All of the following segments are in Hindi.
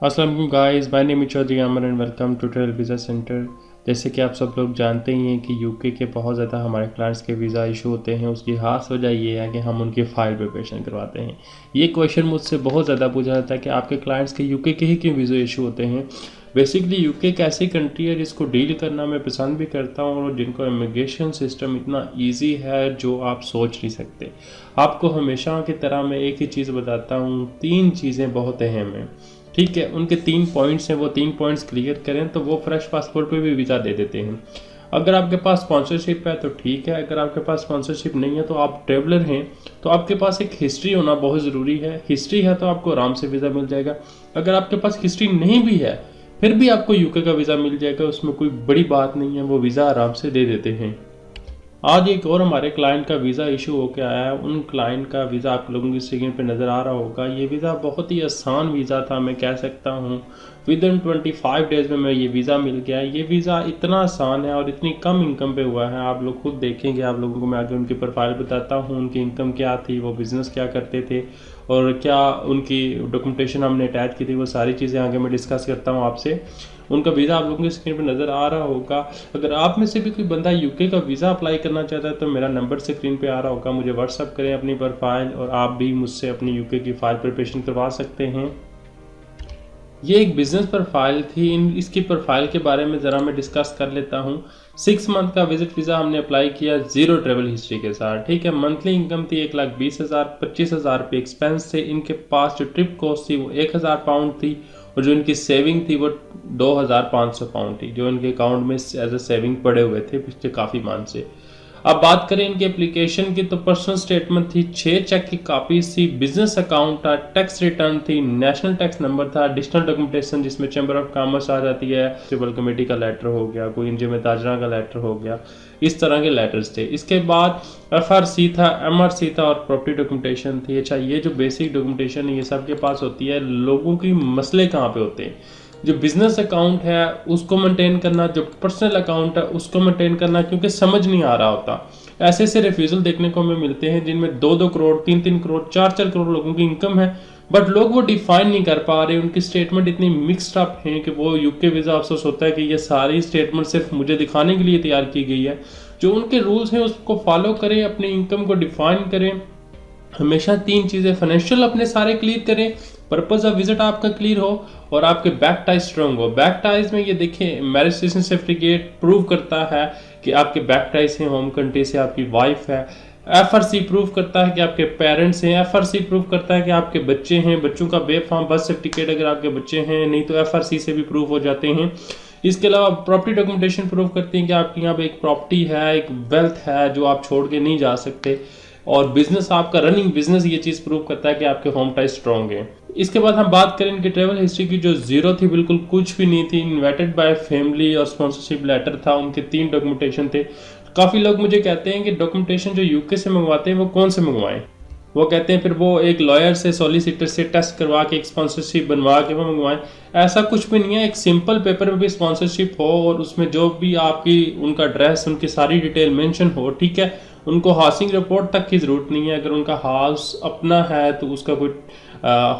अस्सलाम वालेकुम guys, my name is Chaudhary Amar and welcome to travel visa centre. जैसे कि आप सब लोग जानते ही हैं कि यूके के बहुत ज़्यादा हमारे क्लाइंट्स के वीज़ा इशू होते हैं। उसकी खास वजह ये है कि हम उनकी फ़ाइल प्रिपरेशन करवाते हैं। ये क्वेश्चन मुझसे बहुत ज़्यादा पूछा जाता है कि आपके क्लाइंट्स के यूके के ही क्यों वीज़ा इशू होते हैं। बेसिकली यूके एक ऐसी कंट्री है जिसको डील करना मैं पसंद भी करता हूँ और जिनको इमिग्रेशन सिस्टम इतना ईजी है जो आप सोच नहीं सकते। आपको हमेशा की तरह मैं एक ही चीज़ बताता हूँ, 3 चीज़ें बहुत अहम हैं। ठीक है, उनके 3 पॉइंट्स हैं, वो 3 पॉइंट्स क्लियर करें तो वो फ्रेश पासपोर्ट पे भी वीज़ा दे देते हैं। अगर आपके पास स्पॉन्सरशिप है तो ठीक है, अगर आपके पास स्पॉन्सरशिप नहीं है तो आप ट्रैवलर हैं तो आपके पास एक हिस्ट्री होना बहुत ज़रूरी है। हिस्ट्री है तो आपको आराम से वीज़ा मिल जाएगा। अगर आपके पास हिस्ट्री नहीं भी है फिर भी आपको यूके का वीज़ा मिल जाएगा, उसमें कोई बड़ी बात नहीं है, वो वीज़ा आराम से दे देते हैं। आज एक और हमारे क्लाइंट का वीज़ा इशू होकर आया है। उन क्लाइंट का वीज़ा आप लोगों की स्क्रीन पे नज़र आ रहा होगा। ये वीज़ा बहुत ही आसान वीज़ा था, मैं कह सकता हूँ विद इन 25 डेज़ में मैं ये वीज़ा मिल गया। ये वीज़ा इतना आसान है और इतनी कम इनकम पे हुआ है, आप लोग खुद देखेंगे। आप लोगों को मैं आगे उनकी प्रोफाइल बताता हूँ, उनकी इनकम क्या थी, वो बिज़नेस क्या करते थे और क्या उनकी डॉक्यूमेंटेशन हमने अटैच की थी, वो सारी चीज़ें आगे मैं डिस्कस करता हूँ आपसे। उनका वीज़ा आप लोगों की स्क्रीन पर नज़र आ रहा होगा। अगर आप में से भी कोई बंदा यूके का वीज़ा अप्लाई करना चाहता है तो मेरा नंबर स्क्रीन पे आ रहा होगा, मुझे व्हाट्सअप करें अपनी प्रोफाइल और आप भी मुझसे अपनी यूके की फ़ाइल प्रिपरेशन करवा सकते हैं। ये एक बिज़नेस प्रोफाइल थी। इसकी प्रोफाइल के बारे में ज़रा मैं डिस्कस कर लेता हूँ। 6 मंथ का विजिट वीज़ा हमने अप्लाई किया ज़ीरो ट्रैवल हिस्ट्री के साथ। ठीक है, मंथली इनकम थी 1,20,000, 25,000 रुपये एक्सपेंस थे। इनके पास जो ट्रिप कॉस्ट थी वो 1,000 पाउंड थी और जो इनकी सेविंग थी वो 2,500 पाउंड थी, जो इनके अकाउंट में एज ए सेविंग पड़े हुए थे पिछले काफ़ी मंथ से। अब बात करें इनके एप्लीकेशन की तो पर्सनल स्टेटमेंट थी, 6 चेक की कापीज थी, बिजनेस अकाउंट था, टैक्स रिटर्न थी, नेशनल टैक्स नंबर था, एडिशनल डॉक्यूमेंटेशन जिसमें चैम्बर ऑफ कॉमर्स आ जाती है, सिविल कमेटी का लेटर हो गया, कोई इंजम ताजरा का लेटर हो गया, इस तरह के लेटर्स थे। इसके बाद FRC था, MRC था और प्रॉपर्टी डॉक्यूमेंटेशन थी। अच्छा, ये जो बेसिक डॉक्यूमेंटेशन है ये सबके पास होती है। लोगों की मसले कहाँ पे होते हैं? जो बिजनेस अकाउंट है उसको मेंटेन करना, जो पर्सनल अकाउंट है उसको मेंटेन करना, क्योंकि समझ नहीं आ रहा होता। ऐसे ऐसे रिफ्यूज़ल देखने को हमें मिलते हैं जिनमें 2-2 करोड़, 3-3 करोड़, 4-4 करोड़ लोगों की इनकम है, बट लोग वो डिफाइन नहीं कर पा रहे। उनकी स्टेटमेंट इतनी मिक्सड अप हैं कि वो यूके वीज़ा अफसोस होता है कि ये सारी स्टेटमेंट सिर्फ मुझे दिखाने के लिए तैयार की गई है। जो उनके रूल्स हैं उसको फॉलो करें, अपनी इनकम को डिफाइन करें। हमेशा 3 चीज़ें, फाइनेंशियल अपने सारे क्लियर करें, पर्पस ऑफ विजिट आपका क्लियर हो और आपके बैक टाइज स्ट्रॉन्ग हो। बैक टाइज में ये देखें, मैरिज सर्टिफिकेट प्रूव करता है कि आपके बैक टाइज हैं होम कंट्री से, आपकी वाइफ है। FRC प्रूव करता है कि आपके पेरेंट्स हैं। FRC प्रूव करता है कि आपके बच्चे हैं, बच्चों का बेफाम बर्थ सर्टिफिकेट अगर आपके बच्चे हैं, नहीं तो FRC से भी प्रूव हो जाते हैं। इसके अलावा प्रॉपर्टी डॉक्यूमेंटेशन प्रूव करती है कि आपके यहाँ पे एक प्रॉपर्टी है, एक वेल्थ है जो आप छोड़ के नहीं जा सकते। और बिजनेस, आपका रनिंग बिजनेस, ये चीज़ प्रूव करता है कि आपके होम टाइज स्ट्रॉन्ग है। इसके बाद हम बात करें इनकी ट्रैवल हिस्ट्री की, जो जीरो थी, बिल्कुल कुछ भी नहीं थी। इन्वाइटेड बाय फैमिली और स्पॉन्सरशिप लेटर था। उनके 3 डॉक्यूमेंटेशन थे। काफ़ी लोग मुझे कहते हैं कि डॉक्यूमेंटेशन जो यूके से मंगवाते हैं वो कौन से मंगवाएं। वो कहते हैं फिर वो एक लॉयर से, सॉलिसिटर से टेस्ट करवा के एक स्पॉन्सरशिप बनवा के वो मंगवाएं। ऐसा कुछ भी नहीं है। एक सिंपल पेपर में भी स्पॉन्सरशिप हो और उसमें जो भी आपकी उनका एड्रेस, उनकी सारी डिटेल मेंशन हो, ठीक है। उनको हाउसिंग रिपोर्ट तक की ज़रूरत नहीं है। अगर उनका हाउस अपना है तो उसका कोई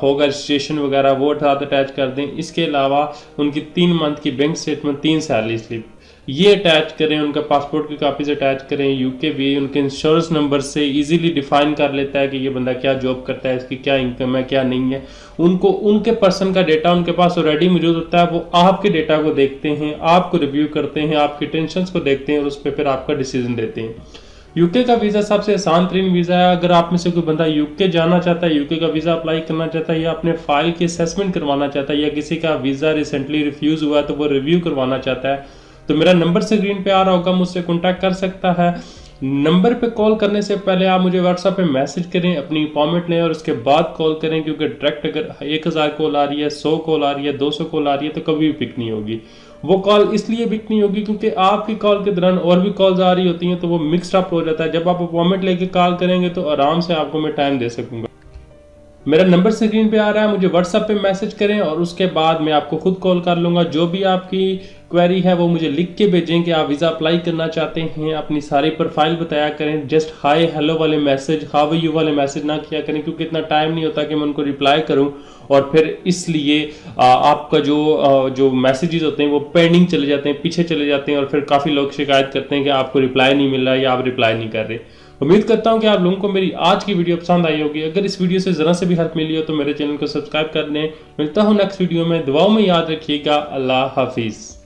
होगा रजिस्ट्रेशन वगैरह, वो साथ अटैच कर दें। इसके अलावा उनकी 3 मंथ की बैंक स्टेटमेंट, 3 सैलरी स्लिप, ये अटैच करें। उनका पासपोर्ट की कापीज अटैच करें। यूके भी उनके इंश्योरेंस नंबर से इजीली डिफाइन कर लेता है कि ये बंदा क्या जॉब करता है, इसकी क्या इनकम है, क्या नहीं है। उनको उनके पर्सन का डेटा उनके पास ऑलरेडी मौजूद होता है। वो आपके डेटा को देखते हैं, आपको रिव्यू करते हैं, आपकी टेंशंस को देखते हैं और उस पर फिर आपका डिसीजन देते हैं। यूके का वीज़ा सबसे आसान तरीन वीज़ा है। अगर आप में से कोई बंदा यूके जाना चाहता है, यूके का वीज़ा अप्लाई करना चाहता है, या अपने फाइल की असेसमेंट करवाना चाहता है, या किसी का वीज़ा रिसेंटली रिफ्यूज़ हुआ तो वो रिव्यू करवाना चाहता है, तो मेरा नंबर स्क्रीन पे आ रहा होगा, मुझसे कॉन्टैक्ट कर सकता है। नंबर पे कॉल करने से पहले आप मुझे व्हाट्सएप पे मैसेज करें, अपनी अपॉइंटमेंट लें और उसके बाद कॉल करें, क्योंकि डायरेक्ट अगर 1000 कॉल आ रही है, 100 कॉल आ रही है, 200 कॉल आ रही है तो कभी भी पिक नहीं होगी। वो कॉल इसलिए पिक नहीं होगी क्योंकि आपकी कॉल के दौरान और भी कॉल्स आ रही होती हैं, तो वो मिक्सड अप हो जाता है। जब आप अपॉइंटमेंट लेके कॉल करेंगे तो आराम से आपको मैं टाइम दे सकूंगा। मेरा नंबर स्क्रीन पे आ रहा है, मुझे व्हाट्सएप पे मैसेज करें और उसके बाद मैं आपको खुद कॉल कर लूँगा। जो भी आपकी क्वेरी है वो मुझे लिख के भेजें कि आप वीज़ा अप्लाई करना चाहते हैं, अपनी सारी प्रोफाइल बताया करें। जस्ट हाय हेलो वाले मैसेज, हाउ आर यू वाले मैसेज ना किया करें, क्योंकि इतना टाइम नहीं होता कि मैं उनको रिप्लाई करूं। और फिर इसलिए आपका जो मैसेजेस होते हैं वो पेंडिंग चले जाते हैं, पीछे चले जाते हैं, और फिर काफ़ी लोग शिकायत करते हैं कि आपको रिप्लाई नहीं मिल रहा या आप रिप्लाई नहीं कर रहे। उम्मीद करता हूं कि आप लोगों को मेरी आज की वीडियो पसंद आई होगी। अगर इस वीडियो से ज़रा से भी हेल्प मिली हो तो मेरे चैनल को सब्सक्राइब कर लें। मिलता हूं नेक्स्ट वीडियो में, दुआओं में याद रखिएगा। अल्लाह हाफिज़।